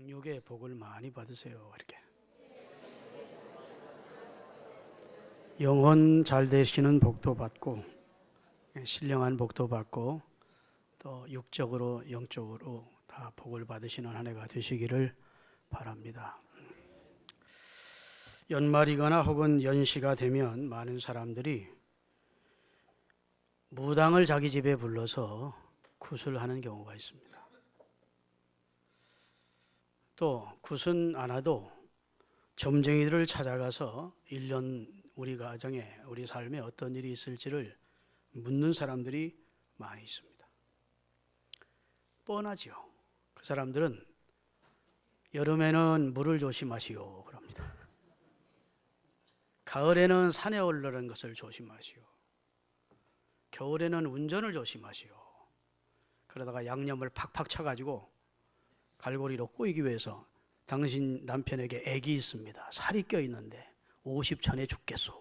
생육의 복을 많이 받으세요. 이렇게 영혼 잘 되시는 복도 받고 신령한 복도 받고 또 육적으로 영적으로 다 복을 받으시는 한 해가 되시기를 바랍니다. 연말이거나 혹은 연시가 되면 많은 사람들이 무당을 자기 집에 불러서 굿을 경우가 있습니다. 또 굿은 안 와도 점쟁이들을 찾아가서 1년 우리 가정에 우리 삶에 어떤 일이 있을지를 묻는 사람들이 많이 있습니다. 뻔하지요. 그 사람들은 여름에는 물을 조심하시오 그럽니다. 가을에는 산에 오르는 것을 조심하시오. 겨울에는 운전을 조심하시오. 그러다가 양념을 팍팍 쳐가지고 갈고리로 꼬이기 위해서 당신 남편에게 애기 있습니다. 살이 껴있는데 50천에 죽겠소.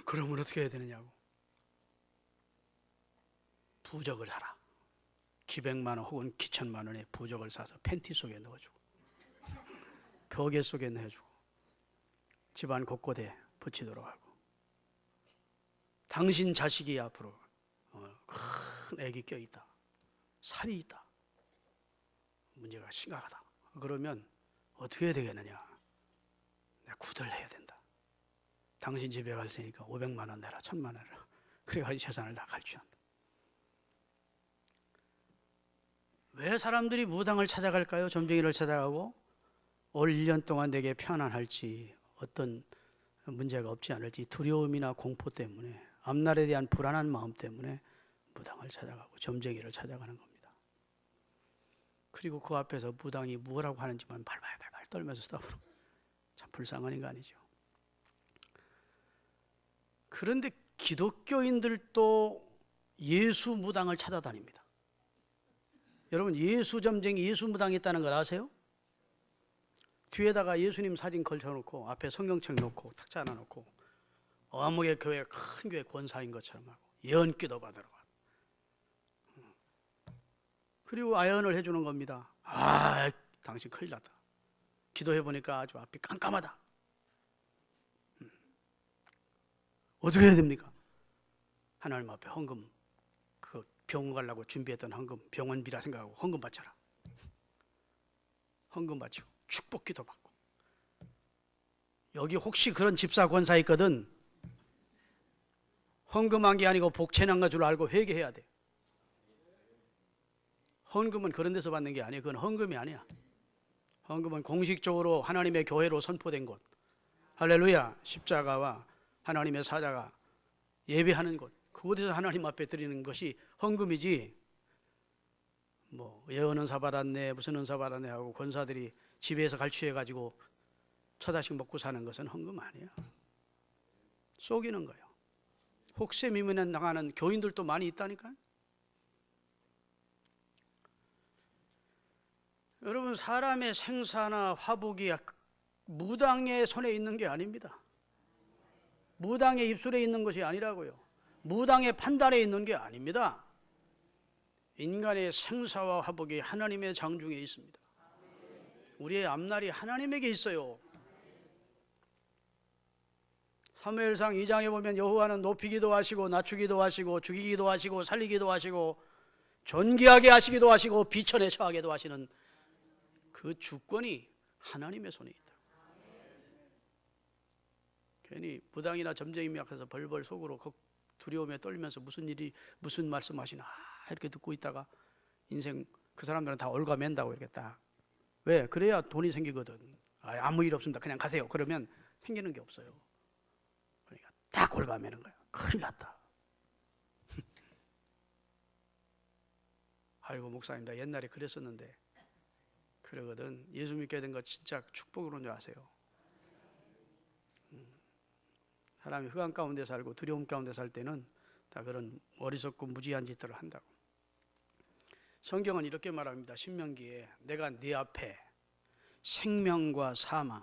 그러면 어떻게 해야 되느냐고. 부적을 사라. 기백만 원 혹은 기천만 원의 부적을 사서 팬티 속에 넣어주고 벽에 속에 넣어주고 집안 곳곳에 붙이도록 하고, 당신 자식이 앞으로 큰 애기 껴있다, 살이 있다, 문제가 심각하다. 그러면 어떻게 해야 되겠느냐. 내가 구들 해야 된다. 당신 집에 갈 테니까 500만 원 내라, 1000만 원 내라. 그래가지고 재산을 다 갈취한다. 왜 사람들이 무당을 찾아갈까요? 점쟁이를 찾아가고 올 1년 동안 내게 편안할지, 어떤 문제가 없지 않을지 두려움이나 공포 때문에, 앞날에 대한 불안한 마음 때문에 무당을 찾아가고 점쟁이를 찾아가는 겁니다. 그리고 그 앞에서 무당이 뭐라고 하는지만 발발발발 떨면서 써보는, 참 불쌍한 인간이죠. 그런데 기독교인들도 예수 무당을 찾아다닙니다. 여러분, 예수 점쟁이, 예수 무당이 있다는 걸 아세요? 뒤에다가 예수님 사진 걸쳐놓고 앞에 성경책 놓고 탁자 하나 놓고 어묵의 교회, 큰 교회 권사인 것처럼 하고 예언기도 받으러 가. 그리고 아연을 해주는 겁니다. 아, 당신 큰일 났다. 기도해보니까 아주 앞이 깜깜하다. 어떻게 해야 됩니까? 하나님 앞에 헌금, 그 병원 가려고 준비했던 헌금, 병원비라 생각하고 헌금 바쳐라. 헌금 바치고 축복기도 받고. 여기 혹시 그런 집사 권사 있거든, 헌금한 게 아니고 복채난 거 줄 알고 회개해야 돼. 헌금은 그런 데서 받는 게 아니에요. 그건 헌금이 아니야. 헌금은 공식적으로 하나님의 교회로 선포된 곳, 할렐루야, 십자가와 하나님의 사자가 예배하는 곳, 그곳에서 하나님 앞에 드리는 것이 헌금이지, 뭐 예언 은사 받았네, 무슨 은사 받았네 하고 권사들이 집에서 갈취해가지고 처자식 먹고 사는 것은 헌금 아니야. 속이는 거예요. 혹세미문에 나가는 교인들도 많이 있다니까요. 여러분, 사람의 생사나 화복이 무당의 손에 있는 게 아닙니다. 무당의 입술에 있는 것이 아니라고요. 무당의 판단에 있는 게 아닙니다. 인간의 생사와 화복이 하나님의 장중에 있습니다. 우리의 앞날이 하나님에게 있어요. 사무엘상 2장에 보면 여호와는 높이기도 하시고 낮추기도 하시고 죽이기도 하시고 살리기도 하시고 존귀하게 하시기도 하시고 비천에 처하게도 하시는 그 주권이 하나님의 손에 있다. 괜히 무당이나 점쟁이 앞에서 벌벌 속으로 두려움에 떨면서 무슨 말씀하시나 이렇게 듣고 있다가 인생, 그 사람들은 다 올가맨다고 이렇게 딱. 왜? 그래야 돈이 생기거든. 아무 일 없습니다, 그냥 가세요. 그러면 생기는 게 없어요. 그러니까 딱 올가매는 거야. 큰일 났다. 아이고 목사님, 나 옛날에 그랬었는데. 그러거든. 예수 믿게 된 거 진짜 축복으로인 줄 아세요? 사람이 흑암 가운데 살고 두려움 가운데 살 때는 다 그런 어리석고 무지한 짓들을 한다고. 성경은 이렇게 말합니다. 신명기에 내가 네 앞에 생명과 사망,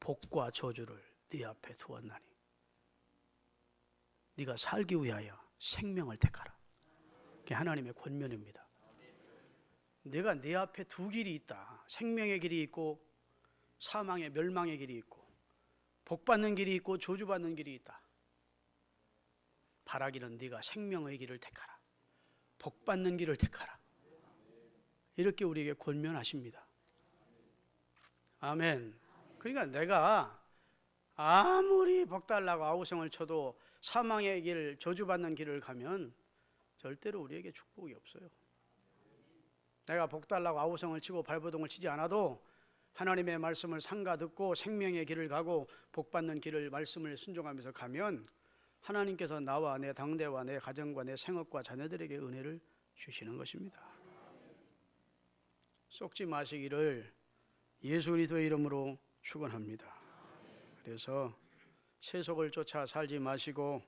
복과 저주를 네 앞에 두었나니 네가 살기 위하여 생명을 택하라. 그게 하나님의 권면입니다. 내가 내 앞에 두 길이 있다. 생명의 길이 있고 사망의 멸망의 길이 있고 복받는 길이 있고 저주받는 길이 있다. 바라기는 네가 생명의 길을 택하라. 복받는 길을 택하라. 이렇게 우리에게 권면하십니다. 아멘. 그러니까 내가 아무리 복달라고 아우성을 쳐도 사망의 길, 저주받는 길을 가면 절대로 우리에게 축복이 없어요. 내가 복달라고 아우성을 치고 발버둥을 치지 않아도 하나님의 말씀을 삼가 듣고 생명의 길을 가고 복받는 길을 말씀을 순종하면서 가면 하나님께서 나와 내 당대와 내 가정과 내 생업과 자녀들에게 은혜를 주시는 것입니다. 속지 마시기를 예수 그리스도의 이름으로 축원합니다. 그래서 세속을 쫓아 살지 마시고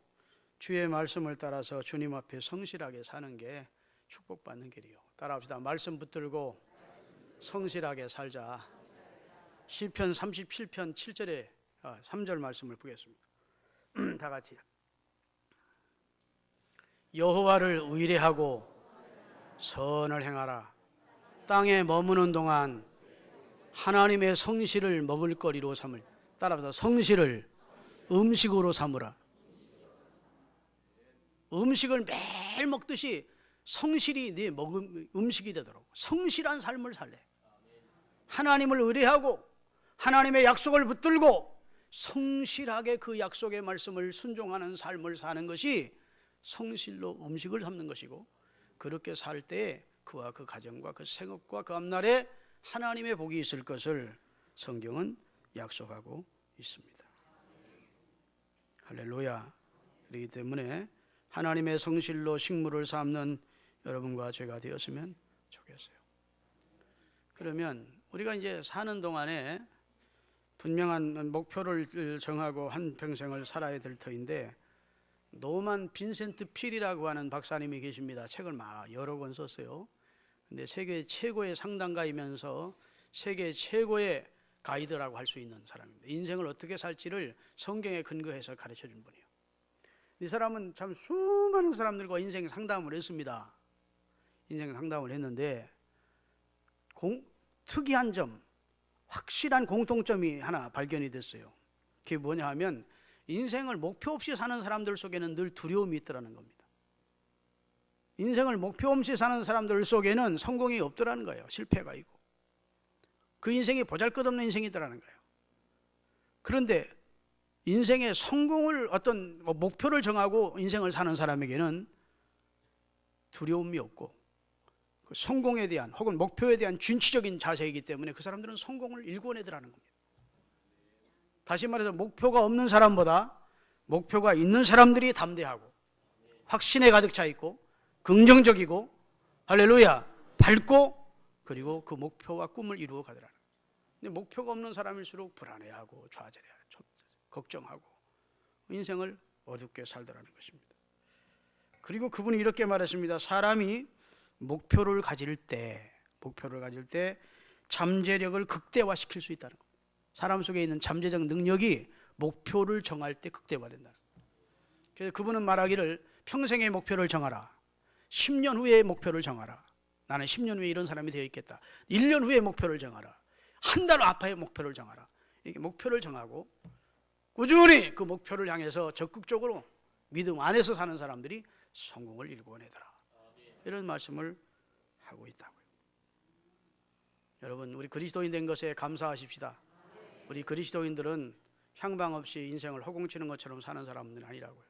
주의 말씀을 따라서 주님 앞에 성실하게 사는 게 축복받는 길이요. 따라합시다. 말씀 붙들고 성실하게 살자. 시편 37편 7절에 3절 말씀을 보겠습니다. 다 같이. 여호와를 의뢰하고 선을 행하라. 땅에 머무는 동안 하나님의 성실을 먹을거리로 삼을. 따라서 성실을 음식으로 삼으라. 음식을 매일 먹듯이 성실이 네 음식이 되도록 성실한 삶을 살래. 하나님을 의뢰하고 하나님의 약속을 붙들고 성실하게 그 약속의 말씀을 순종하는 삶을 사는 것이 성실로 음식을 삼는 것이고, 그렇게 살 때 그와 그 가정과 그 생업과 그 앞날에 하나님의 복이 있을 것을 성경은 약속하고 있습니다. 할렐루야. 그렇기 때문에 하나님의 성실로 식물을 삼는 여러분과 제가 되었으면 좋겠어요. 그러면 우리가 이제 사는 동안에 분명한 목표를 정하고 한평생을 살아야 될 터인데, 노만 빈센트 필이라고 하는 박사님이 계십니다. 책을 여러 권 썼어요. 근데 세계 최고의 상담가이면서 세계 최고의 가이드라고 할 수 있는 사람입니다. 인생을 어떻게 살지를 성경에 근거해서 가르쳐 준 분이에요. 이 사람은 참 수많은 사람들과 인생 상담을 했습니다. 인생 상담을 했는데 특이한 점, 확실한 공통점이 하나 발견이 됐어요. 그게 뭐냐 하면 인생을 목표 없이 사는 사람들 속에는 늘 두려움이 있더라는 겁니다. 인생을 목표 없이 사는 사람들 속에는 성공이 없더라는 거예요. 실패가 있고 그 인생이 보잘것없는 인생이더라는 거예요. 그런데 인생의 성공을 어떤 목표를 정하고 인생을 사는 사람에게는 두려움이 없고 그 성공에 대한 혹은 목표에 대한 준치적인 자세이기 때문에 그 사람들은 성공을 일궈내더라는 겁니다. 다시 말해서 목표가 없는 사람보다 목표가 있는 사람들이 담대하고 확신에 가득 차 있고 긍정적이고 할렐루야 밝고 그리고 그 목표와 꿈을 이루어 가더라는 거예요. 근데 목표가 없는 사람일수록 불안해하고 좌절해하고 걱정하고 인생을 어둡게 살더라는 것입니다. 그리고 그분이 이렇게 말했습니다. 사람이 목표를 가질 때 잠재력을 극대화시킬 수 있다는 겁니다. 사람 속에 있는 잠재적 능력이 목표를 정할 때 극대화된다는 거예요. 그래서 그분은 말하기를 평생의 목표를 정하라. 10년 후의 목표를 정하라. 나는 10년 후에 이런 사람이 되어 있겠다. 1년 후의 목표를 정하라. 한 달 앞의 목표를 정하라. 이렇게 목표를 정하고 꾸준히 그 목표를 향해서 적극적으로 믿음 안에서 사는 사람들이 성공을 일궈내더라. 이런 말씀을 하고 있다고요. 여러분, 우리 그리스도인 된 것에 감사하십시다. 우리 그리스도인들은 향방 없이 인생을 허공치는 것처럼 사는 사람들은 아니라고요.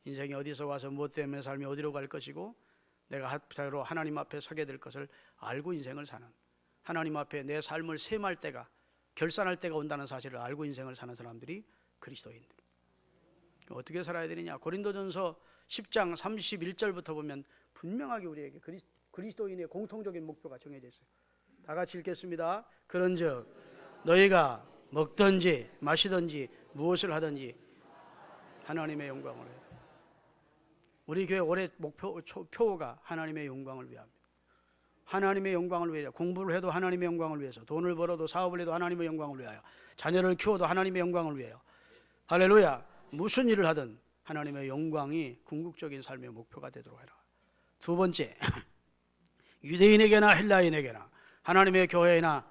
인생이 어디서 와서 무엇 때문에 삶이 어디로 갈 것이고 내가 합자로 하나님 앞에 서게 될 것을 알고 인생을 사는, 하나님 앞에 내 삶을 셈할 때가, 결산할 때가 온다는 사실을 알고 인생을 사는 사람들이 그리스도인들. 어떻게 살아야 되느냐? 고린도전서 10장 31절부터 보면 분명하게 우리에게 그리스도인의 공통적인 목표가 정해져 있어요. 다 같이 읽겠습니다. 그런즉 너희가 먹든지 마시든지 무엇을 하든지 하나님의 영광을 위하여. 우리 교회 올해 표가 하나님의 영광을 위함입니다. 하나님의 영광을 위하여. 공부를 해도 하나님의 영광을 위해서, 돈을 벌어도 사업을 해도 하나님의 영광을 위하여, 자녀를 키워도 하나님의 영광을 위하여. 할렐루야. 무슨 일을 하든 하나님의 영광이 궁극적인 삶의 목표가 되도록 해라. 두 번째, 유대인에게나 헬라인에게나 하나님의 교회나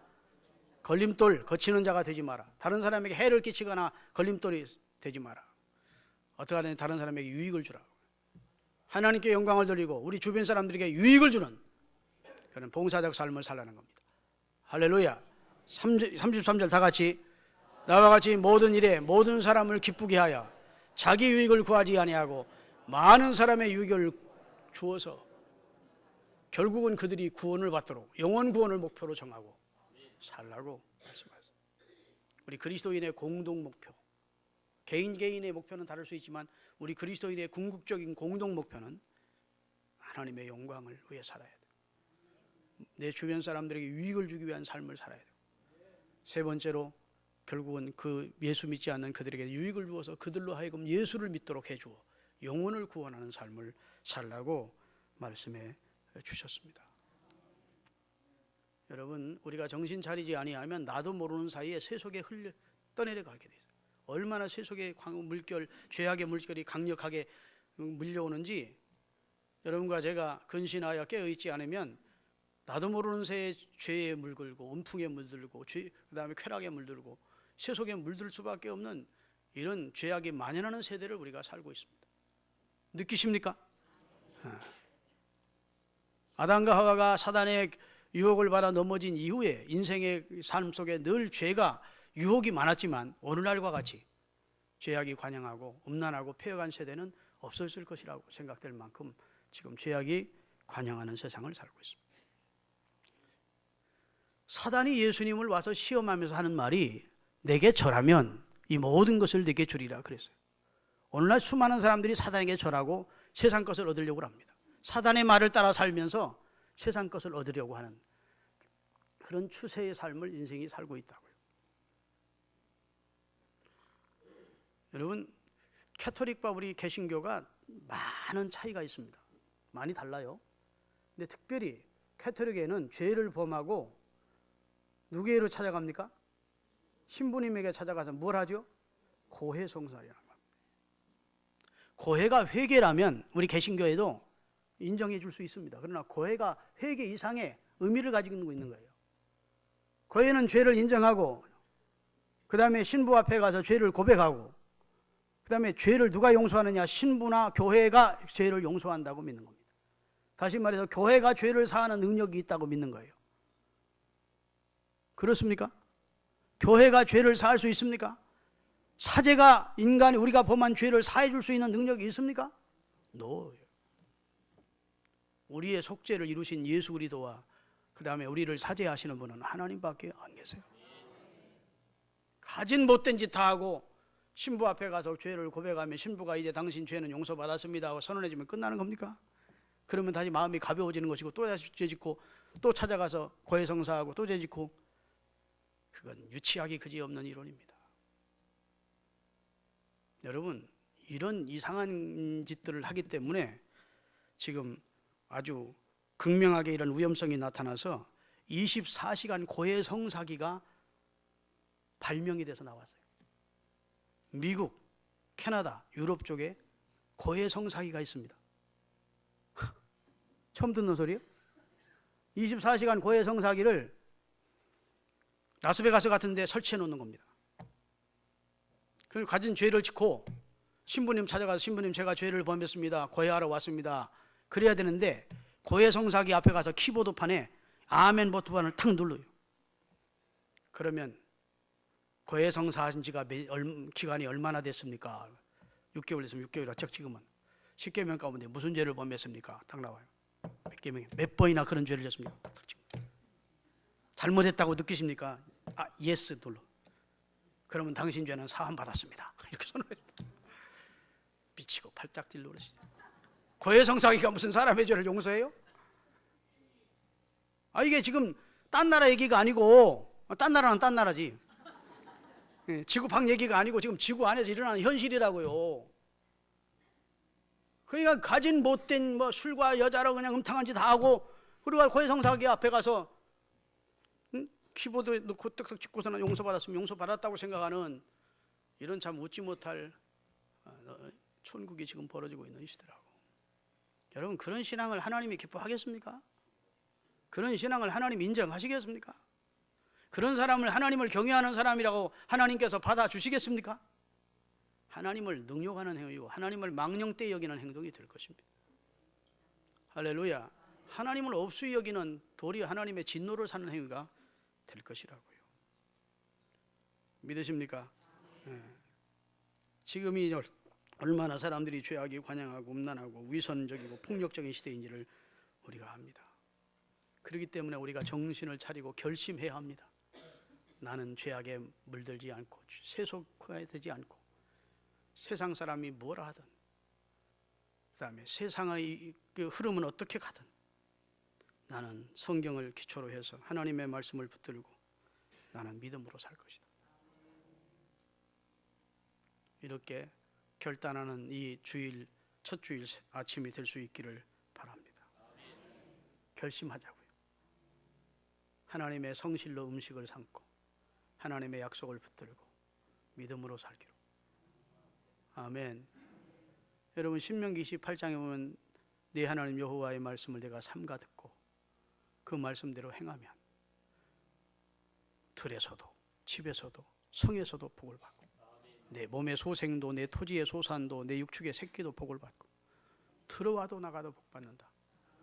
걸림돌 거치는 자가 되지 마라. 다른 사람에게 해를 끼치거나 걸림돌이 되지 마라. 어떻게 하든 다른 사람에게 유익을 주라. 하나님께 영광을 돌리고 우리 주변 사람들에게 유익을 주는 그런 봉사적 삶을 살라는 겁니다. 할렐루야. 33절 다 같이 나와 같이 모든 일에 모든 사람을 기쁘게 하여 자기 유익을 구하지 아니하고 많은 사람의 유익을 주어서 결국은 그들이 구원을 받도록 영원 구원을 목표로 정하고 살라고 말씀하셨습니다. 우리 그리스도인의 공동 목표, 개인의 목표는 다를 수 있지만 우리 그리스도인의 궁극적인 공동 목표는 하나님의 영광을 위해 살아야 돼요. 내 주변 사람들에게 유익을 주기 위한 삶을 살아야 돼요. 세 번째로 결국은 그 예수 믿지 않는 그들에게 유익을 주어서 그들로 하여금 예수를 믿도록 해주어 영혼을 구원하는 삶을 살라고 말씀해 주셨습니다. 여러분, 우리가 정신 차리지 아니하면 나도 모르는 사이에 세속에 흘려 떠내려가게 돼요. 얼마나 세속의 물결, 죄악의 물결이 강력하게 밀려오는지 여러분과 제가 근신하여 깨어있지 않으면 나도 모르는 새에 죄에 물들고 음풍에 물들고 그 다음에 쾌락에 물들고 세속에 물들 수밖에 없는 이런 죄악이 만연하는 세대를 우리가 살고 있습니다. 느끼십니까? 아담과 하와가 사단의 유혹을 받아 넘어진 이후에 인생의 삶 속에 늘 죄가 유혹이 많았지만 오늘날과 같이 죄악이 관영하고 음란하고 폐역한 세대는 없어질 것이라고 생각될 만큼 지금 죄악이 관영하는 세상을 살고 있습니다. 사단이 예수님을 와서 시험하면서 하는 말이 내게 절하면 이 모든 것을 내게 주리라 그랬어요. 오늘날 수많은 사람들이 사단에게 절하고 세상 것을 얻으려고 합니다. 사단의 말을 따라 살면서 세상 것을 얻으려고 하는 그런 추세의 삶을 인생이 살고 있다고요. 여러분, 캐토릭과 우리 개신교가 많은 차이가 있습니다. 많이 달라요. 근데 특별히 캐토릭에는 죄를 범하고 누구에게로 찾아갑니까? 신부님에게 찾아가서 뭘 하죠? 고해성사라는 겁니다. 고해가 회개라면 우리 개신교에도 인정해 줄 수 있습니다. 그러나 고해가 회개 이상의 의미를 가지고 있는 거예요. 고해는 죄를 인정하고 그 다음에 신부 앞에 가서 죄를 고백하고 그 다음에 죄를 누가 용서하느냐? 신부나 교회가 죄를 용서한다고 믿는 겁니다. 다시 말해서 교회가 죄를 사하는 능력이 있다고 믿는 거예요. 그렇습니까? 교회가 죄를 사할 수 있습니까? 사제가 인간이 우리가 범한 죄를 사해 줄 수 있는 능력이 있습니까? No. 우리의 속죄를 이루신 예수 그리스도와 그 다음에 우리를 사죄하시는 분은 하나님밖에 안 계세요. 가진 못된 짓 다 하고 신부 앞에 가서 죄를 고백하면 신부가 이제 당신 죄는 용서받았습니다 하고 선언해주면 끝나는 겁니까? 그러면 다시 마음이 가벼워지는 것이고 또 다시 죄 짓고 또 찾아가서 고해성사하고 또 죄 짓고 그건 유치하기 그지없는 이론입니다. 여러분, 이런 이상한 짓들을 하기 때문에 지금 아주 극명하게 이런 위험성이 나타나서 24시간 고해성사기가 발명이 돼서 나왔어요. 미국, 캐나다, 유럽 쪽에 고해성사기가 있습니다. 처음 듣는 소리요? 24시간 고해성사기를 라스베가스 같은 데 설치해 놓는 겁니다. 그리고 가진 죄를 짓고 신부님 찾아가서 신부님 제가 죄를 범했습니다. 고해하러 왔습니다. 그래야 되는데 고해성사기 앞에 가서 키보드판에 아멘 버튼을 탁 눌러요. 그러면 고해성사하신 지가 기간이 얼마나 됐습니까? 6개월 됐으면 6개월이라 적 지금은 10개명 가운데 무슨 죄를 범했습니까? 딱 나와요. 몇 번이나 그런 죄를 졌습니까? 딱 지금. 잘못했다고 느끼십니까? 아, 예스 눌러. 그러면 당신 죄는 사함 받았습니다. 이렇게 선언해요. 미치고 팔짝 딜러 그러시죠. 고해성사기가 무슨 사람의 죄를 용서해요? 아, 이게 지금 딴 나라 얘기가 아니고 딴 나라는 딴 나라지. 지구 밖 얘기가 아니고 지금 지구 안에서 일어나는 현실이라고요. 그러니까 가진 못된 뭐 술과 여자로 그냥 음탕한 짓 다 하고 그리고 고해성사기 앞에 가서 키보드 넣고 뜩뜩 찍고서는 용서받았으면 용서받았다고 생각하는 이런 참 웃지 못할 천국이 지금 벌어지고 있는 시대라고. 여러분, 그런 신앙을 하나님이 기뻐하겠습니까? 그런 신앙을 하나님 인정하시겠습니까? 그런 사람을 하나님을 경외하는 사람이라고 하나님께서 받아주시겠습니까? 하나님을 능욕하는 행위고 하나님을 망령되이 여기는 행동이 될 것입니다. 할렐루야. 하나님을 없이 여기는 도리어 하나님의 진노를 사는 행위가 될 것이라고요. 믿으십니까? 지금이 얼마나 사람들이 죄악이 관영하고 음란하고 위선적이고 폭력적인 시대인지를 우리가 압니다. 그렇기 때문에 우리가 정신을 차리고 결심해야 합니다. 나는 죄악에 물들지 않고 세속화되지 않고 세상 사람이 뭐라 하든 그 다음에 세상의 그 흐름은 어떻게 가든 나는 성경을 기초로 해서 하나님의 말씀을 붙들고 나는 믿음으로 살 것이다. 이렇게 결단하는 이 주일 첫 주일 아침이 될 수 있기를 바랍니다. 결심하자고요. 하나님의 성실로 음식을 삼고 하나님의 약속을 붙들고 믿음으로 살기로. 아멘. 여러분 신명기 28장에 보면 네 하나님 여호와의 말씀을 내가 삼가 듣고 그 말씀대로 행하면 들에서도 집에서도 성에서도 복을 받고 내 몸의 소생도 내 토지의 소산도 내 육축의 새끼도 복을 받고 들어와도 나가도 복 받는다.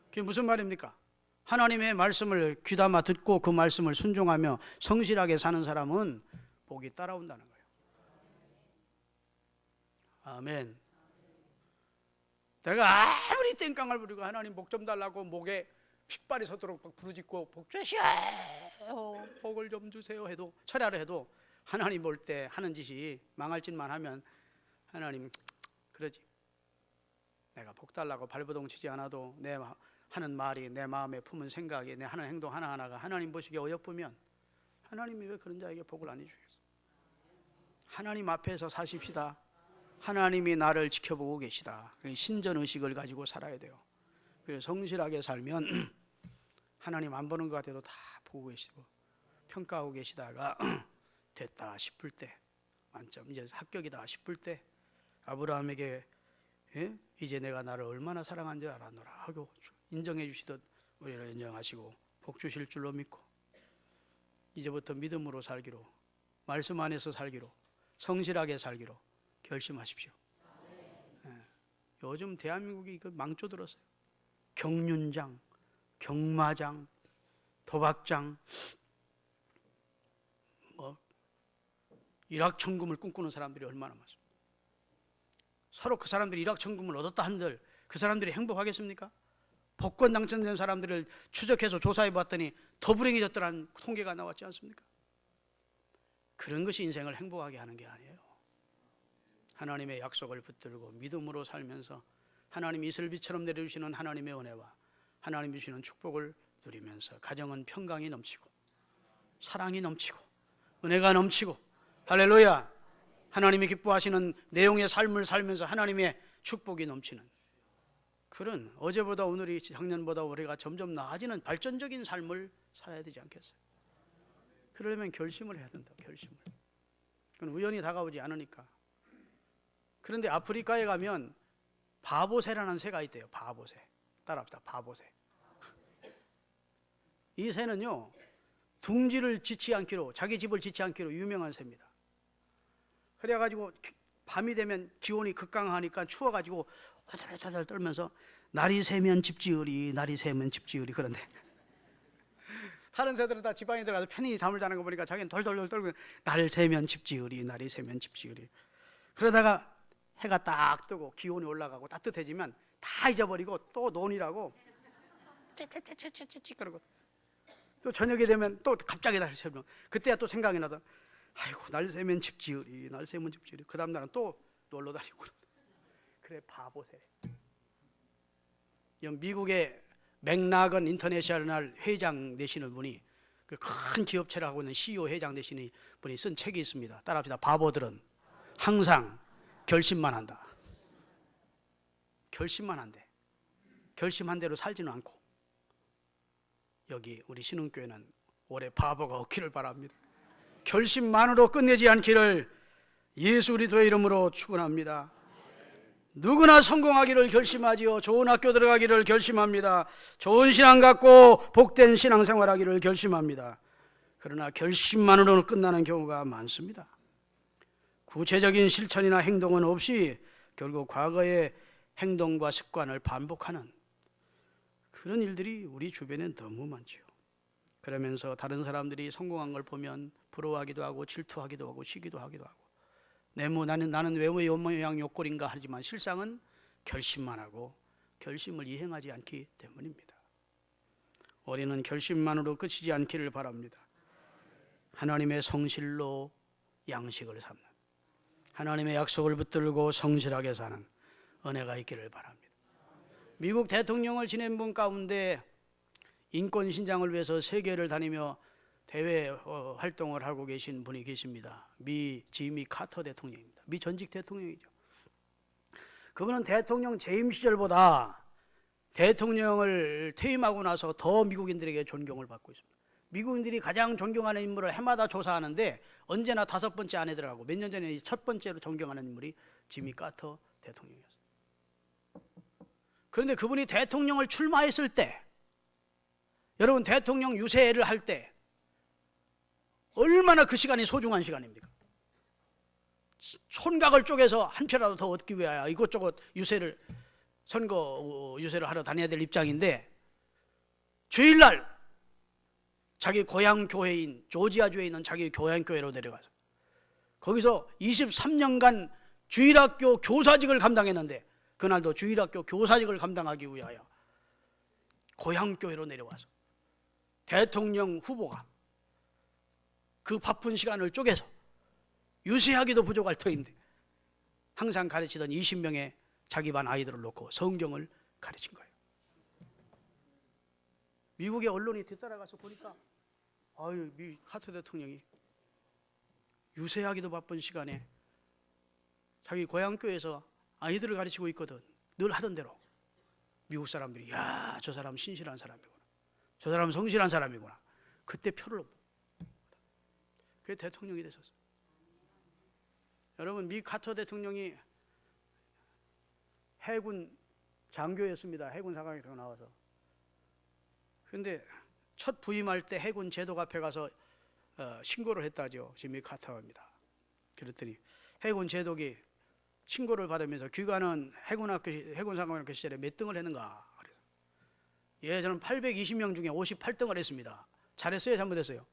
그게 무슨 말입니까? 하나님의 말씀을 귀담아 듣고 그 말씀을 순종하며 성실하게 사는 사람은 복이 따라온다는 거예요. 아멘. 내가 아무리 땡깡을 부리고 하나님 복 좀 달라고 목에 핏발이 서도록 부르짖고 복 주시오 복을 좀 주세요 해도 철야를 해도 하나님 볼 때 하는 짓이 망할 짓만 하면 하나님 그러지. 내가 복 달라고 발버둥 치지 않아도 내 하는 말이 내 마음에 품은 생각이 내 하는 행동 하나하나가 하나님 보시기에 어여쁘면 하나님이 왜 그런 자에게 복을 안 해주겠어? 하나님 앞에서 사십시다. 하나님이 나를 지켜보고 계시다. 신전의식을 가지고 살아야 돼요. 그래서 성실하게 살면 하나님 안 보는 것 같아도 다 보고 계시고 평가하고 계시다가 됐다 싶을 때 만점 이제 합격이다 싶을 때 아브라함에게 이제 내가 나를 얼마나 사랑한 줄 알았노라 하고 인정해 주시듯 우리를 인정하시고 복 주실 줄로 믿고 이제부터 믿음으로 살기로 말씀 안에서 살기로 성실하게 살기로 결심하십시오. 요즘 대한민국이 이거 망쳐들었어요. 경륜장, 경마장, 도박장, 일확천금을 꿈꾸는 사람들이 얼마나 많습니까? 서로 그 사람들이 일확천금을 얻었다 한들 그 사람들이 행복하겠습니까? 복권 당첨된 사람들을 추적해서 조사해 봤더니 더 불행해졌더라는 통계가 나왔지 않습니까? 그런 것이 인생을 행복하게 하는 게 아니에요. 하나님의 약속을 붙들고 믿음으로 살면서 하나님 이슬비처럼 내려주시는 하나님의 은혜와 하나님이 주시는 축복을 누리면서 가정은 평강이 넘치고 사랑이 넘치고 은혜가 넘치고 할렐루야 하나님이 기뻐하시는 내용의 삶을 살면서 하나님의 축복이 넘치는 그런 어제보다 오늘이 작년보다 올해가 점점 나아지는 발전적인 삶을 살아야 되지 않겠어요? 그러려면 결심을 해야 된다. 결심을. 그건 우연히 다가오지 않으니까. 그런데 아프리카에 가면 바보새라는 새가 있대요. 바보새. 따라합시다. 바보새. 이 새는요 둥지를 짓지 않기로 자기 집을 짓지 않기로 유명한 새입니다. 그래가지고 밤이 되면 기온이 극강하니까 추워가지고 허덜허덜 떨면서 날이 새면 집 지으리 날이 새면 집 지으리 그런데 다른 새들은 다 지방에 들어가서 편히 잠을 자는 거 보니까 자기는 덜덜덜 떨고 날 새면 집 지으리 날이 새면 집 지으리 그러다가 해가 딱 뜨고 기온이 올라가고 따뜻해지면 다 잊어버리고 또 논이라고 찌찌찌찌찌찌 그러고 또 저녁이 되면 또 갑자기 날 새면 그때야 또 생각이 나서 아이고 날 새면 집 지으리 날 새면 집 지으리 그 다음 날은 또 놀러 다니고 그래 바보새. 미국의 맥락은 인터내셔널 회장 되시는 분이 그 큰 기업체를 하고 있는 CEO 회장 되시는 분이 쓴 책이 있습니다. 따라합시다. 바보들은 항상 결심만 한다. 결심만 한대. 결심한 대로 살지는 않고 여기 우리 신흥교회는 올해 바보가 없기를 바랍니다. 결심만으로 끝내지 않기를 예수 그리스도의 이름으로 축원합니다. 누구나 성공하기를 결심하지요. 좋은 학교 들어가기를 결심합니다. 좋은 신앙 갖고 복된 신앙생활하기를 결심합니다. 그러나 결심만으로는 끝나는 경우가 많습니다. 구체적인 실천이나 행동은 없이 결국 과거의 행동과 습관을 반복하는 그런 일들이 우리 주변에 너무 많죠. 그러면서 다른 사람들이 성공한 걸 보면 부러워하기도 하고 질투하기도 하고 시기도 하기도 하고 나는 외모 모양 요꼴인가 하지만 실상은 결심만 하고 결심을 이행하지 않기 때문입니다. 우리는 결심만으로 끝이지 않기를 바랍니다. 하나님의 성실로 양식을 삼는, 하나님의 약속을 붙들고 성실하게 사는 은혜가 있기를 바랍니다. 미국 대통령을 지낸 분 가운데 인권 신장을 위해서 세계를 다니며 대외 활동을 하고 계신 분이 계십니다. 미 지미 카터 대통령입니다. 미 전직 대통령이죠. 그분은 대통령 재임 시절보다 대통령을 퇴임하고 나서 더 미국인들에게 존경을 받고 있습니다. 미국인들이 가장 존경하는 인물을 해마다 조사하는데 언제나 5번째 안에 들어가고 몇 년 전에 첫 번째로 존경하는 인물이 지미 카터 대통령이었어요. 그런데 그분이 대통령을 출마했을 때, 여러분 대통령 유세를 할 때 얼마나 그 시간이 소중한 시간입니까? 손각을 쪼개서 한 표라도 더 얻기 위하여 이것저것 유세를, 선거 유세를 하러 다녀야 될 입장인데 주일날 자기 고향 교회인 조지아주에 있는 자기 고향 교회로 내려가서 거기서 23년간 주일학교 교사직을 감당했는데 그날도 주일학교 교사직을 감당하기 위하여 고향 교회로 내려와서 대통령 후보가 그 바쁜 시간을 쪼개서 유세하기도 부족할 터인데 항상 가르치던 20명의 자기 반 아이들을 놓고 성경을 가르친 거예요. 미국의 언론이 뒤따라가서 보니까 미 카터 대통령이 유세하기도 바쁜 시간에 자기 고향교회에서 아이들을 가르치고 있거든. 늘 하던 대로 미국 사람들이 야, 저 사람 신실한 사람이구나, 저 사람 성실한 사람이구나. 그때 표를 그게 대통령이 되셨어요. 여러분, 미 카터 대통령이 해군 장교였습니다. 해군 사관학교 나와서. 그런데 첫 부임할 때 해군 제독 앞에 가서 신고를 했다죠. 지미 카터입니다. 그랬더니 해군 제독이 신고를 받으면서 귀가는 해군 사관학교 시절에 몇 등을 했는가? 예, 저는 820명 중에 58등을 했습니다. 잘했어요, 잘못했어요?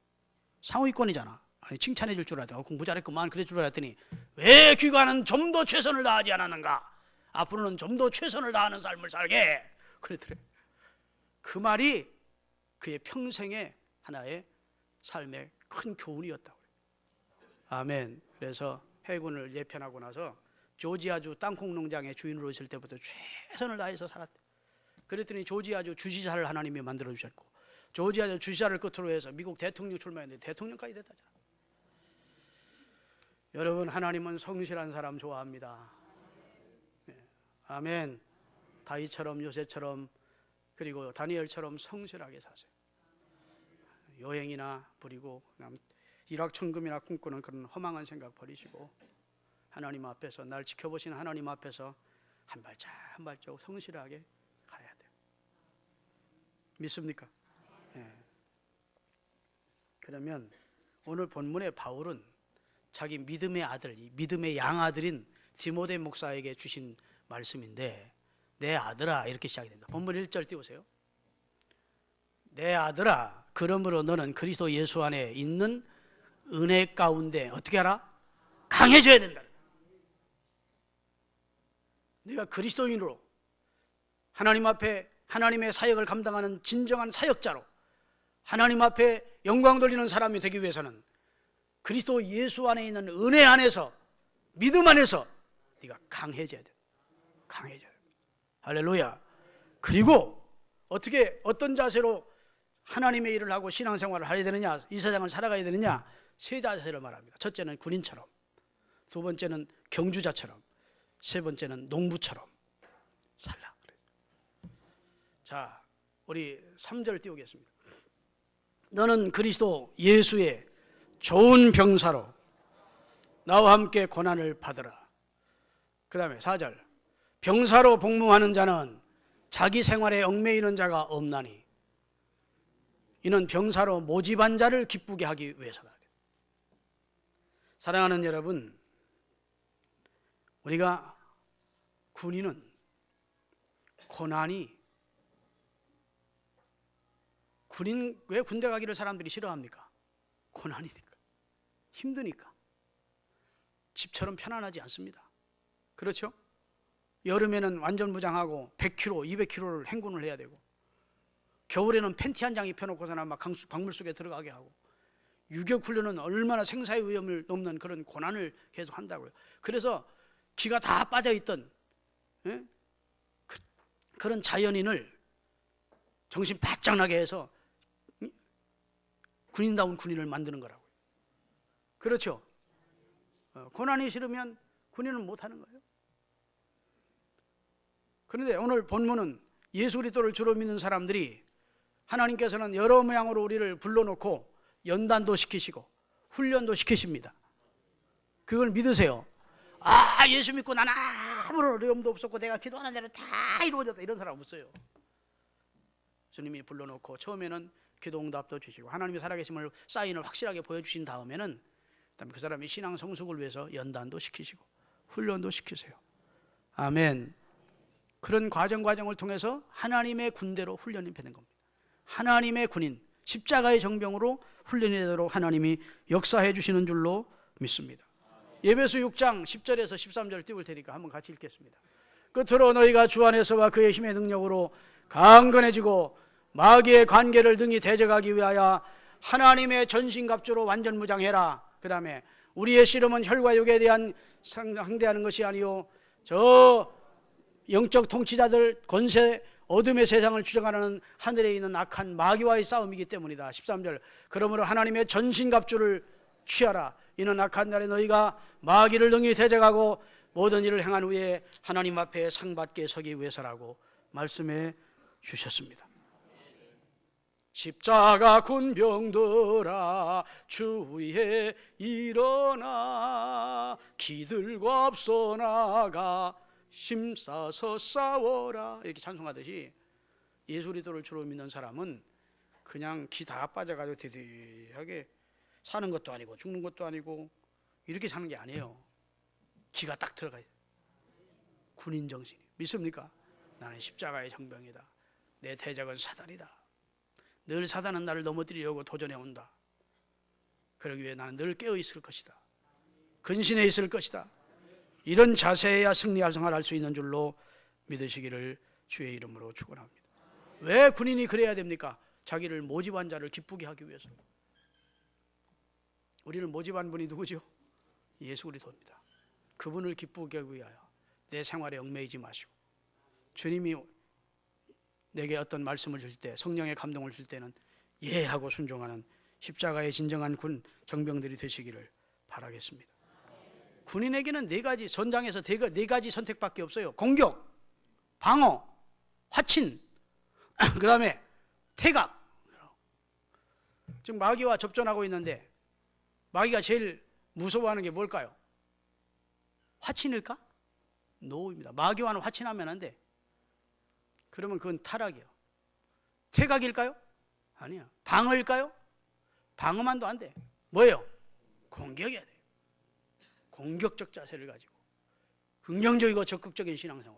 상위권이잖아. 아니, 칭찬해 줄 줄 알았더니 공부 잘했구만 그래 줄 알았더니 왜 귀가는 좀 더 최선을 다하지 않았는가? 앞으로는 좀 더 최선을 다하는 삶을 살게 그랬더래. 그 말이 그의 평생의 하나의 삶의 큰 교훈이었다고. 아멘. 그래서 해군을 예편하고 나서 조지아주 땅콩 농장의 주인으로 있을 때부터 최선을 다해서 살았대. 그랬더니 조지아주 주지사를 하나님이 만들어 주셨고 조지아주 주지사를 끝으로 해서 미국 대통령 출마했는데 대통령까지 됐다잖아. 여러분, 하나님은 성실한 사람 좋아합니다. 네. 아멘. 다윗처럼 요새처럼 그리고 다니엘처럼 성실하게 사세요. 여행이나 부리고 일확천금이나 꿈꾸는 그런 허망한 생각 버리시고 하나님 앞에서 날 지켜보시는 하나님 앞에서 한 발짝 한 발짝 성실하게 가야 돼요. 믿습니까? 네. 그러면 오늘 본문의 바울은 자기 믿음의 아들, 믿음의 양아들인 디모데 목사에게 주신 말씀인데 내 아들아 이렇게 시작이 됩니다. 본문 1절 띄우세요. 내 아들아 그러므로 너는 그리스도 예수 안에 있는 은혜 가운데 어떻게 하라? 강해져야 된다. 네가 그리스도인으로 하나님 앞에 하나님의 사역을 감당하는 진정한 사역자로 하나님 앞에 영광 돌리는 사람이 되기 위해서는 그리스도 예수 안에 있는 은혜 안에서 믿음 안에서 네가 강해져야 돼. 강해져야 돼. 할렐루야. 그리고 어떤 자세로 하나님의 일을 하고 신앙생활을 하야 되느냐, 이 세상을 살아가야 되느냐, 3자세를 말합니다. 첫째는 군인처럼, 두 번째는 경주자처럼, 세 번째는 농부처럼 살라. 자, 우리 3절 띄우겠습니다. 너는 그리스도 예수의 좋은 병사로 나와 함께 고난을 받으라. 그 다음에 4절 병사로 복무하는 자는 자기 생활에 얽매이는 자가 없나니 이는 병사로 모집한 자를 기쁘게 하기 위해서다. 사랑하는 여러분, 우리가 군인은 고난이, 군인 왜 군대 가기를 사람들이 싫어합니까? 고난이니까, 힘드니까. 집처럼 편안하지 않습니다. 그렇죠? 여름에는 완전 무장하고 100km, 200km를 행군을 해야 되고, 겨울에는 팬티 한 장 입혀놓고서나 막 광물 속에 들어가게 하고, 유격 훈련은 얼마나 생사의 위험을 넘는 그런 고난을 계속 한다고요. 그래서 기가 다 빠져있던 그런 자연인을 정신 바짝 나게 해서 군인다운 군인을 만드는 거라고요. 그렇죠? 고난이 싫으면 군인은 못하는 거예요. 그런데 오늘 본문은 예수 그리스도를 주로 믿는 사람들이 하나님께서는 여러 모양으로 우리를 불러놓고 연단도 시키시고 훈련도 시키십니다. 그걸 믿으세요. 아, 예수 믿고 난 아무런 어려움도 없었고 내가 기도하는 대로 다 이루어졌다, 이런 사람 없어요. 주님이 불러놓고 처음에는 기도 응답도 주시고 하나님의 살아계심을 사인을 확실하게 보여주신 다음에는 그다음에 그 사람이 신앙 성숙을 위해서 연단도 시키시고 훈련도 시키세요. 아멘. 그런 과정을 통해서 하나님의 군대로 훈련이 되는 겁니다. 하나님의 군인, 십자가의 정병으로 훈련이 되도록 하나님이 역사해 주시는 줄로 믿습니다. 에베소 6장 10절에서 13절 띄울 테니까 한번 같이 읽겠습니다. 끝으로 너희가 주 안에서와 그의 힘의 능력으로 강건해지고 마귀의 관계를 등이 대적하기 위하여 하나님의 전신갑주로 완전 무장해라. 그 다음에 우리의 씨름은 혈과 육에 대한 상대하는 것이 아니요 저 영적 통치자들 권세 어둠의 세상을 주장하는 하늘에 있는 악한 마귀와의 싸움이기 때문이다. 13절 그러므로 하나님의 전신갑주를 취하라. 이는 악한 날에 너희가 마귀를 등이 대적하고 모든 일을 행한 후에 하나님 앞에 상받게 서기 위해서라고 말씀해 주셨습니다. 십자가 군병들아 주 위에 일어나 기들고 앞서 나가 힘써서 싸워라, 이렇게 찬송하듯이 예수 그리스도를 주로 믿는 사람은 그냥 기 다 빠져가지고 대대하게 사는 것도 아니고 죽는 것도 아니고 이렇게 사는 게 아니에요. 기가 딱 들어가야 돼. 군인 정신이. 믿습니까? 나는 십자가의 정병이다. 내 대적은 사단이다. 늘 사단은 나를 넘어뜨리려고 도전해 온다. 그러기 위해 나는 늘 깨어 있을 것이다. 근신해 있을 것이다. 이런 자세에야 승리할 생활할 수 있는 줄로 믿으시기를 주의 이름으로 축원합니다. 왜 군인이 그래야 됩니까? 자기를 모집한 자를 기쁘게 하기 위해서. 우리를 모집한 분이 누구죠? 예수 그리스도입니다. 그분을 기쁘게 하기 위하여 내 생활에 얽매이지 마시고, 주님이 내게 어떤 말씀을 주실 때, 성령의 감동을 줄 때는 예 하고 순종하는 십자가의 진정한 군 정병들이 되시기를 바라겠습니다. 군인에게는 네 가지, 전장에서 네 가지 선택밖에 없어요. 공격, 방어, 화친, 그 다음에 태각. 지금 마귀와 접전하고 있는데 마귀가 제일 무서워하는 게 뭘까요? 화친일까? 노입니다. 마귀와는 화친하면 안 돼. 그러면 그건 타락이에요. 태각일까요? 아니야. 방어일까요? 방어만도 안 돼. 뭐예요? 공격해야 돼. 공격적 자세를 가지고 긍정적이고 적극적인 신앙생활,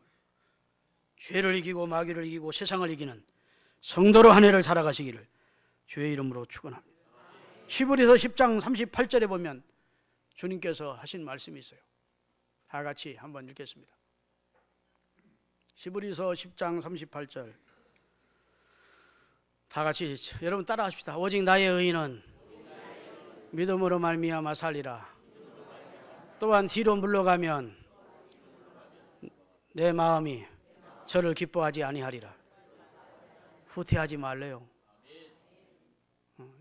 죄를 이기고 마귀를 이기고 세상을 이기는 성도로 한 해를 살아가시기를 주의 이름으로 축원합니다. 히브리서 10장 38절에 보면 주님께서 하신 말씀이 있어요. 다 같이 한번 읽겠습니다. 히브리서 10장 38절 다 같이 여러분 따라하십시다. 오직 나의 의인은 믿음으로 말미암아 살리라. 또한 뒤로 물러가면 내 마음이 저를 기뻐하지 아니하리라. 후퇴하지 말래요.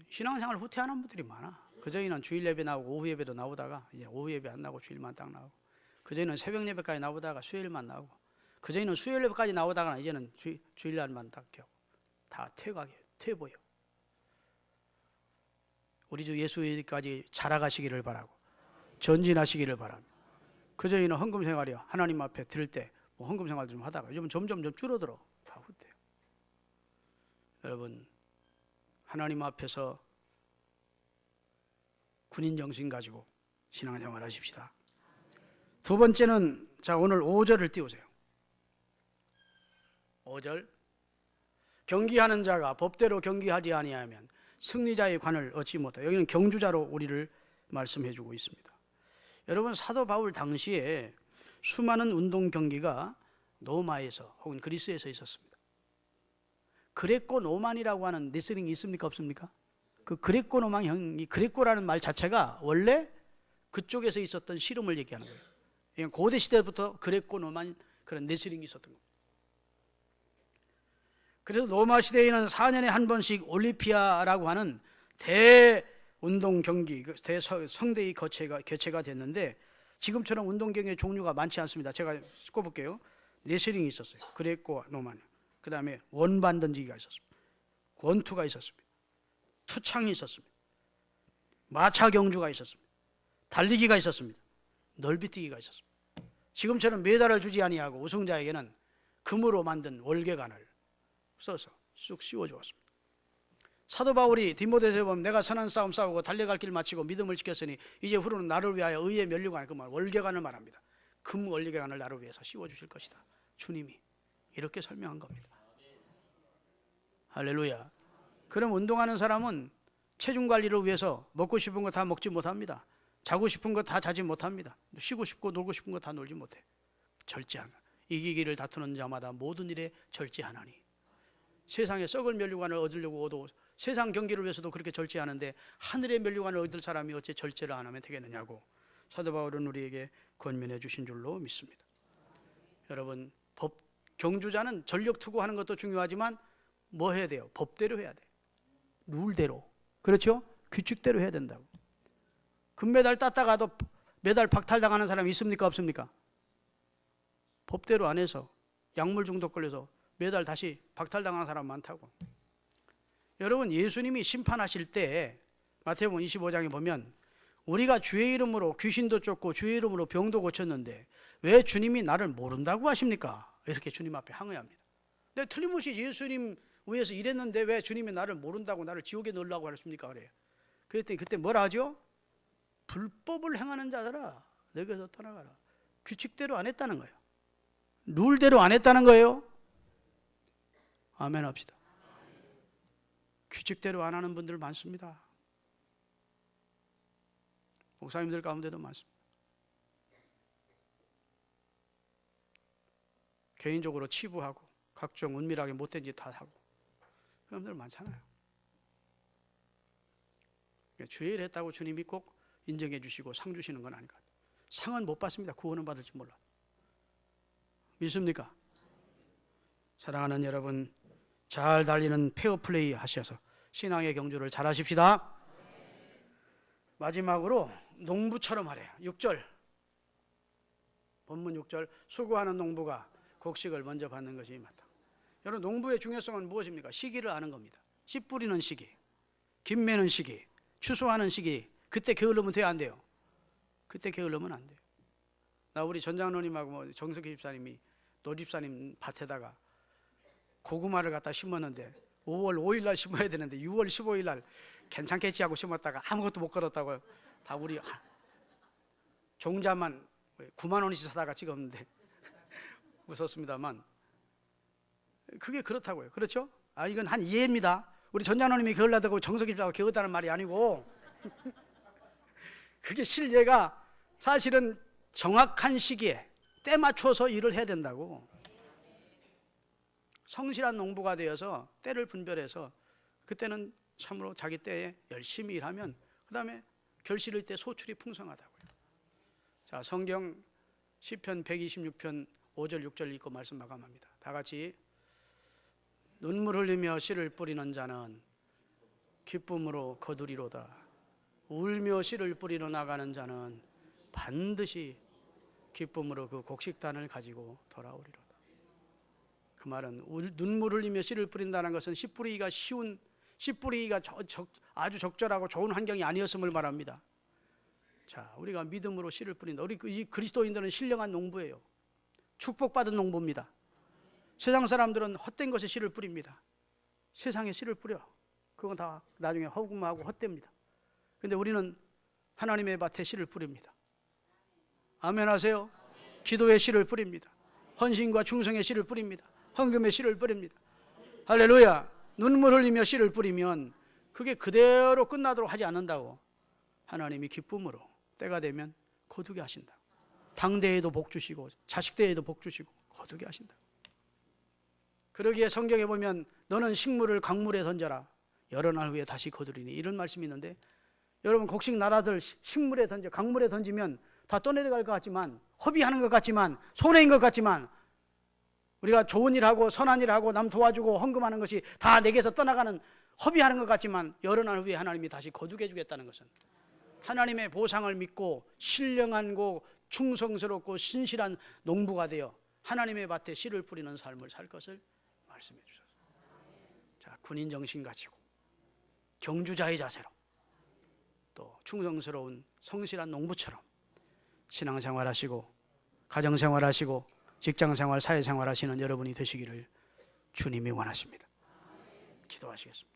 신앙생활 후퇴하는 분들이 많아. 그전에는 주일 예배 나오고 오후 예배도 나오다가 이제 오후 예배 안 나오고 주일만 딱 나오고, 그전에는 새벽 예배까지 나오다가 수요일만 나오고, 그전에는 수요일 예배까지 나오다가 이제는 주일날만 딱 하고, 다 퇴각이에요. 퇴보요. 우리 주 예수까지 자라가시기를 바라고 전진하시기를 바랍니다. 그전에는 헌금 생활이요, 하나님 앞에 드릴 때 뭐 헌금 생활도 좀 하다가 요즘 점점 줄어들어. 다 후퇴요. 여러분, 하나님 앞에서 군인 정신 가지고 신앙생활 하십시다. 두 번째는, 자, 오늘 5절을 띄우세요. 5절. 경기하는 자가 법대로 경기하지 아니하면 승리자의 관을 얻지 못해. 여기는 경주자로 우리를 말씀해 주고 있습니다. 여러분, 사도 바울 당시에 수많은 운동 경기가 로마에서 혹은 그리스에서 있었습니다. 그레코 로만이라고 하는 레슬링이 있습니까 없습니까? 그 그레코 로만형이, 그레코라는 말 자체가 원래 그쪽에서 있었던 씨름을 얘기하는 거예요. 고대 시대부터 그레코 로만 그런 레슬링이 있었던 겁니다. 그래서 로마 시대에는 4년에 한 번씩 올림피아라고 하는 대운동 경기, 대성대의 개최가 됐는데 지금처럼 운동 경기의 종류가 많지 않습니다. 제가 꼽을게요. 레슬링이 있었어요. 그레코 로만. 그 다음에 원반 던지기가 있었습니다. 권투가 있었습니다. 투창이 있었습니다. 마차 경주가 있었습니다. 달리기가 있었습니다. 넓이뛰기가 있었습니다. 지금처럼 메달을 주지 아니하고 우승자에게는 금으로 만든 월계관을 써서 쑥 씌워주었습니다. 사도 바울이 디모데서에 보면 내가 선한 싸움 싸우고 달려갈 길 마치고 믿음을 지켰으니 이제 후로는 나를 위하여 의의 면류관, 그 말 월계관을 말합니다. 금 월계관을 나를 위해서 씌워주실 것이다. 주님이 이렇게 설명한 겁니다. 할렐루야. 그럼 운동하는 사람은 체중 관리를 위해서 먹고 싶은 거 다 먹지 못합니다. 자고 싶은 거 다 자지 못합니다. 쉬고 싶고 놀고 싶은 거 다 놀지 못해. 절제하는, 이기기를 다투는 자마다 모든 일에 절제하나니. 세상에 썩을 면류관을 얻으려고 세상 경기를 위해서도 그렇게 절제하는데 하늘의 면류관을 얻을 사람이 어째 절제를 안 하면 되겠느냐고 사도 바울은 우리에게 권면해 주신 줄로 믿습니다. 여러분, 경주자는 전력 투구하는 것도 중요하지만 뭐 해야 돼요? 법대로 해야 돼요. 룰대로. 그렇죠? 규칙대로 해야 된다고. 금메달 땄다가도 메달 박탈당하는 사람이 있습니까 없습니까? 법대로 안 해서 약물 중독 걸려서 메달 다시 박탈당하는 사람 많다고. 여러분, 예수님이 심판하실 때 마태복음 25장에 보면 우리가 주의 이름으로 귀신도 쫓고 주의 이름으로 병도 고쳤는데 왜 주님이 나를 모른다고 하십니까? 이렇게 주님 앞에 항의합니다. 내가 틀림없이 예수님 위해서 일했는데 왜 주님이 나를 모른다고 나를 지옥에 넣으려고 하십니까? 그래요. 그랬더니 그때 뭐라 하죠? 불법을 행하는 자들아 내게서 떠나가라. 규칙대로 안 했다는 거예요. 룰대로 안 했다는 거예요. 아멘 합시다. 규칙대로 안 하는 분들 많습니다. 목사님들 가운데도 많습니다. 개인적으로 치부하고 각종 은밀하게 못된 짓 다 하고 그런 분들 많잖아요. 주의 일 했다고 주님이 꼭 인정해 주시고 상 주시는 건 아닌 것 같아요. 상은 못 받습니다. 구원은 받을지 몰라. 믿습니까? 사랑하는 여러분, 잘 달리는 페어플레이 하셔서 신앙의 경주를 잘 하십시다. 마지막으로 농부처럼 하래요. 6절 본문 6절 수고하는 농부가 곡식을 먼저 받는 것이 맞다. 여러분, 농부의 중요성은 무엇입니까? 시기를 아는 겁니다. 씨 뿌리는 시기, 김 매는 시기, 추수하는 시기. 그때 게을르면 돼요 안 돼요? 그때 게을르면 안 돼요. 나 우리 전장로님하고 정석희 집사님이 노집사님 밭에다가 고구마를 갖다 심었는데 5월 5일 날 심어야 되는데 6월 15일 날 괜찮겠지 하고 심었다가 아무것도 못 걸었다고요. 다 우리 종자만 9만 원씩 사다가 찍었는데 웃었습니다만 그게 그렇다고요. 그렇죠? 이건 한 이해입니다. 우리 전장로님이 게을러다고 정석희 집사가 게으르다는 말이 아니고 그게 실례가 사실은 정확한 시기에 때 맞춰서 일을 해야 된다고. 성실한 농부가 되어서 때를 분별해서 그때는 참으로 자기 때에 열심히 일하면 그 다음에 결실일 때 소출이 풍성하다고요. 자, 성경 시편 126편 5절 6절 읽고 말씀 마감합니다. 다 같이. 눈물 흘리며 씨를 뿌리는 자는 기쁨으로 거두리로다. 울며 씨를 뿌리러 나가는 자는 반드시 기쁨으로 그 곡식단을 가지고 돌아오리로다. 그 말은 눈물 흘리며 씨를 뿌린다는 것은 씨 뿌리기가 쉬운, 씨 뿌리기가 아주 적절하고 좋은 환경이 아니었음을 말합니다. 자, 우리가 믿음으로 씨를 뿌린다. 우리 이 그리스도인들은 신령한 농부예요. 축복받은 농부입니다. 세상 사람들은 헛된 것에 씨를 뿌립니다. 세상에 씨를 뿌려. 그건 다 나중에 허구하고 헛됩니다. 근데 우리는 하나님의 밭에 씨를 뿌립니다. 아멘 하세요. 기도의 씨를 뿌립니다. 헌신과 충성의 씨를 뿌립니다. 헌금의 씨를 뿌립니다. 할렐루야. 눈물 흘리며 씨를 뿌리면 그게 그대로 끝나도록 하지 않는다고. 하나님이 기쁨으로 때가 되면 거두게 하신다. 당대에도 복 주시고 자식대에도 복 주시고 거두게 하신다. 그러기에 성경에 보면 너는 식물을 강물에 던져라. 여러 날 후에 다시 거두리니, 이런 말씀이 있는데, 여러분 곡식 나라들 식물에 던져 강물에 던지면 다 떠내려갈 것 같지만, 허비하는 것 같지만, 손해인 것 같지만, 우리가 좋은 일하고 선한 일하고 남 도와주고 헌금하는 것이 다 내게서 떠나가는, 허비하는 것 같지만 여러 날 후에 하나님이 다시 거두게 해주겠다는 것은 하나님의 보상을 믿고 신령하고 충성스럽고 신실한 농부가 되어 하나님의 밭에 씨를 뿌리는 삶을 살 것을 말씀해 주셨습니다. 자, 군인 정신 가지고 경주자의 자세로 또 충성스러운 성실한 농부처럼 신앙생활 하시고 가정생활 하시고 직장생활, 사회생활 하시는 여러분이 되시기를 주님이 원하십니다. 기도하시겠습니다.